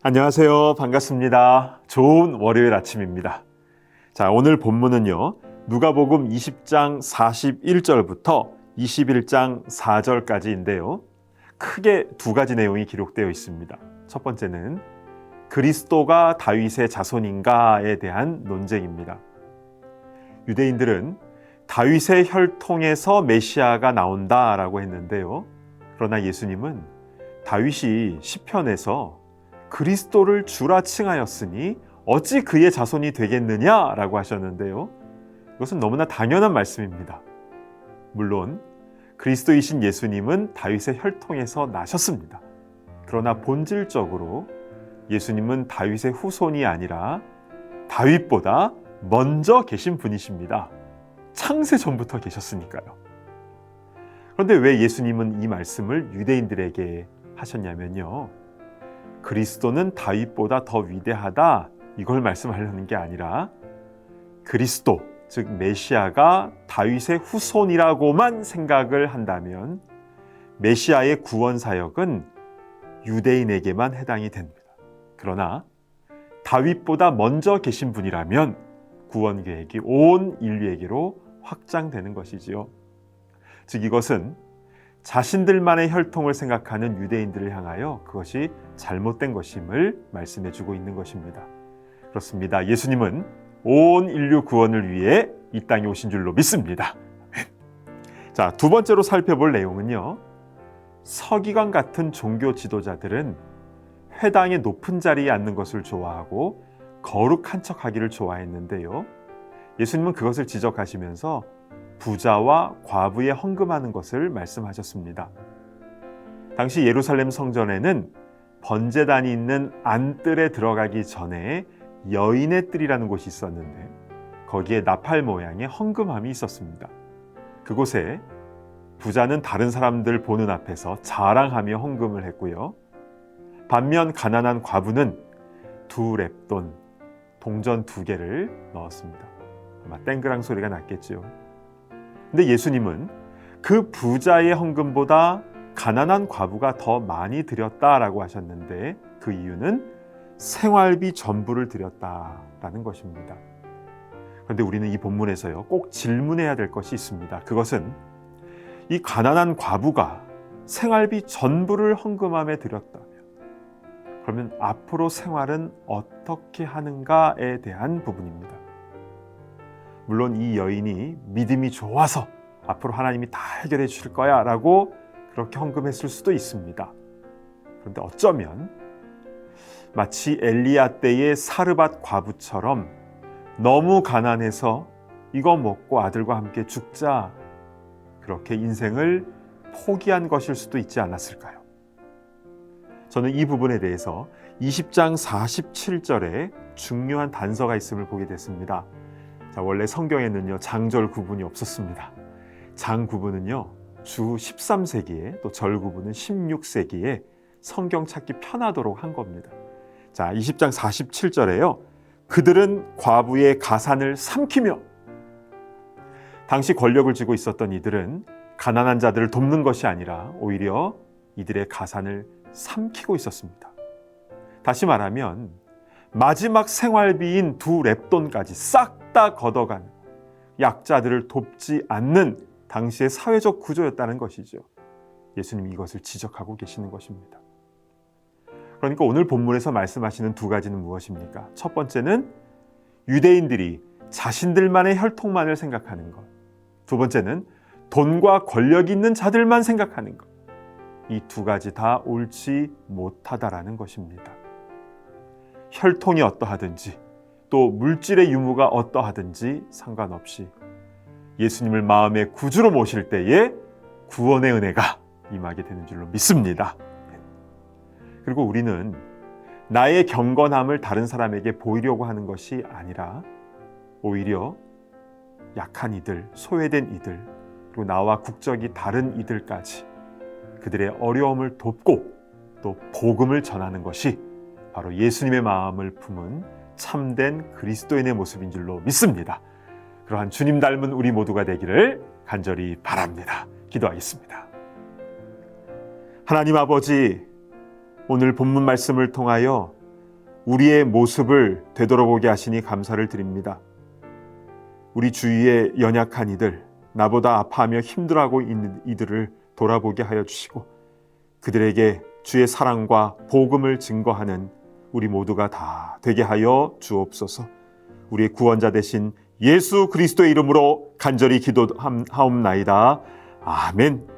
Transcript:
안녕하세요. 반갑습니다. 좋은 월요일 아침입니다. 자, 오늘 본문은요. 누가복음 20장 41절부터 21장 4절까지인데요. 크게 두 가지 내용이 기록되어 있습니다. 첫 번째는 그리스도가 다윗의 자손인가에 대한 논쟁입니다. 유대인들은 다윗의 혈통에서 메시아가 나온다라고 했는데요. 그러나 예수님은 다윗이 시편에서 그리스도를 주라 칭하였으니 어찌 그의 자손이 되겠느냐라고 하셨는데요. 이것은 너무나 당연한 말씀입니다. 물론 그리스도이신 예수님은 다윗의 혈통에서 나셨습니다. 그러나 본질적으로 예수님은 다윗의 후손이 아니라 다윗보다 먼저 계신 분이십니다. 창세 전부터 계셨으니까요. 그런데 왜 예수님은 이 말씀을 유대인들에게 하셨냐면요. 그리스도는 다윗보다 더 위대하다 이걸 말씀하려는 게 아니라 그리스도, 즉 메시아가 다윗의 후손이라고만 생각을 한다면 메시아의 구원 사역은 유대인에게만 해당이 됩니다. 그러나 다윗보다 먼저 계신 분이라면 구원 계획이 온 인류에게로 확장되는 것이지요. 즉 이것은 자신들만의 혈통을 생각하는 유대인들을 향하여 그것이 잘못된 것임을 말씀해 주고 있는 것입니다. 그렇습니다. 예수님은 온 인류 구원을 위해 이 땅에 오신 줄로 믿습니다. 자, 두 번째로 살펴볼 내용은요. 서기관 같은 종교 지도자들은 회당의 높은 자리에 앉는 것을 좋아하고 거룩한 척하기를 좋아했는데요. 예수님은 그것을 지적하시면서 부자와 과부에 헌금하는 것을 말씀하셨습니다. 당시 예루살렘 성전에는 번제단이 있는 안뜰에 들어가기 전에 여인의 뜰이라는 곳이 있었는데 거기에 나팔 모양의 헌금함이 있었습니다. 그곳에 부자는 다른 사람들 보는 앞에서 자랑하며 헌금을 했고요. 반면 가난한 과부는 2렙돈, 동전 2개를 넣었습니다. 아마 땡그랑 소리가 났겠죠. 근데 예수님은 그 부자의 헌금보다 가난한 과부가 더 많이 드렸다라고 하셨는데 그 이유는 생활비 전부를 드렸다라는 것입니다. 그런데 우리는 이 본문에서요 꼭 질문해야 될 것이 있습니다. 그것은 이 가난한 과부가 생활비 전부를 헌금함에 드렸다면 그러면 앞으로 생활은 어떻게 하는가에 대한 부분입니다. 물론 이 여인이 믿음이 좋아서 앞으로 하나님이 다 해결해 주실 거야 라고 그렇게 헌금했을 수도 있습니다. 그런데 어쩌면 마치 엘리야 때의 사르밧 과부처럼 너무 가난해서 이거 먹고 아들과 함께 죽자 그렇게 인생을 포기한 것일 수도 있지 않았을까요? 저는 이 부분에 대해서 20장 47절에 중요한 단서가 있음을 보게 됐습니다. 자, 원래 성경에는요 장절 구분이 없었습니다. 장 구분은요 주 13세기에 또 절 구분은 16세기에 성경 찾기 편하도록 한 겁니다. 자, 20장 47절에요. 그들은 과부의 가산을 삼키며 당시 권력을 쥐고 있었던 이들은 가난한 자들을 돕는 것이 아니라 오히려 이들의 가산을 삼키고 있었습니다. 다시 말하면 마지막 생활비인 2렙돈까지 싹 다 걷어가는 약자들을 돕지 않는 당시의 사회적 구조였다는 것이죠. 예수님이 이것을 지적하고 계시는 것입니다. 그러니까 오늘 본문에서 말씀하시는 두 가지는 무엇입니까? 첫 번째는 유대인들이 자신들만의 혈통만을 생각하는 것. 두 번째는 돈과 권력이 있는 자들만 생각하는 것. 이 두 가지 다 옳지 못하다라는 것입니다. 혈통이 어떠하든지 또 물질의 유무가 어떠하든지 상관없이 예수님을 마음의 구주로 모실 때에 구원의 은혜가 임하게 되는 줄로 믿습니다. 그리고 우리는 나의 경건함을 다른 사람에게 보이려고 하는 것이 아니라 오히려 약한 이들, 소외된 이들, 그리고 나와 국적이 다른 이들까지 그들의 어려움을 돕고 또 복음을 전하는 것이 바로 예수님의 마음을 품은 참된 그리스도인의 모습인 줄로 믿습니다. 그러한 주님 닮은 우리 모두가 되기를 간절히 바랍니다. 기도하겠습니다. 하나님 아버지, 오늘 본문 말씀을 통하여 우리의 모습을 되돌아보게 하시니 감사를 드립니다. 우리 주위에 연약한 이들, 나보다 아파하며 힘들어하고 있는 이들을 돌아보게 하여 주시고 그들에게 주의 사랑과 복음을 증거하는 우리 모두가 다 되게 하여 주옵소서. 우리의 구원자 되신 예수 그리스도의 이름으로 간절히 기도하옵나이다. 아멘.